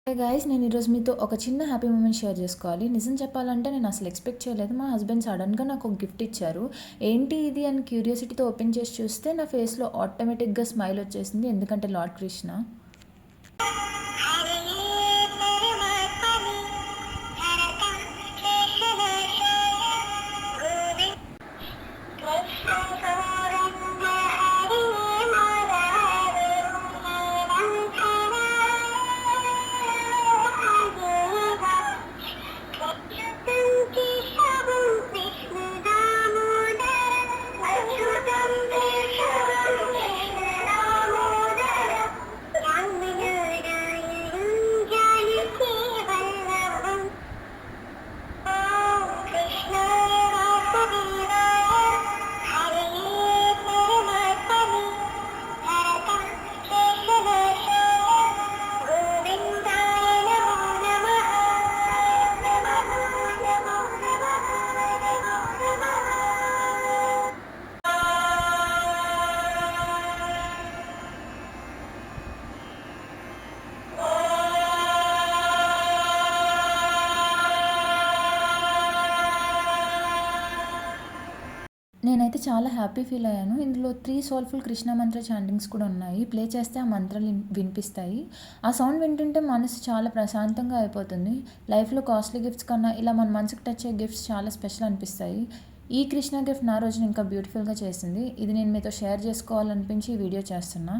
Hey guys, నేను ఈరోజు మీతో ఒక చిన్న హ్యాపీ మూమెంట్ షేర్ చేసుకోవాలి. నిజం చెప్పాలంటే నేను అసలు ఎక్స్పెక్ట్ చేయలేదు. మా హస్బెండ్ సడన్గా నాకు ఒక గిఫ్ట్ ఇచ్చారు. ఏంటి ఇది అని క్యూరియాసిటీతో ఓపెన్ చేసి చూస్తే నా ఫేస్లో ఆటోమేటిక్గా స్మైల్ వచ్చేసింది. ఎందుకంటే లార్డ్ కృష్ణ. నేనైతే చాలా హ్యాపీ ఫీల్ అయ్యాను. ఇందులో 3 సోల్ఫుల్ కృష్ణ మంత్ర చాంటింగ్స్ కూడా ఉన్నాయి. ప్లే చేస్తే ఆ మంత్రాలు వినిపిస్తాయి. ఆ సౌండ్ వింటుంటే మనసు చాలా ప్రశాంతంగా అయిపోతుంది. లైఫ్లో కాస్ట్లీ గిఫ్ట్స్ కన్నా ఇలా మన మనసుకు టచ్ అయ్యే గిఫ్ట్స్ చాలా స్పెషల్ అనిపిస్తాయి. ఈ కృష్ణ గిఫ్ట్ నా రోజుని ఇంకా బ్యూటిఫుల్గా చేసింది. ఇది నేను మీతో షేర్ చేసుకోవాలనిపించి ఈ వీడియో చేస్తున్నా.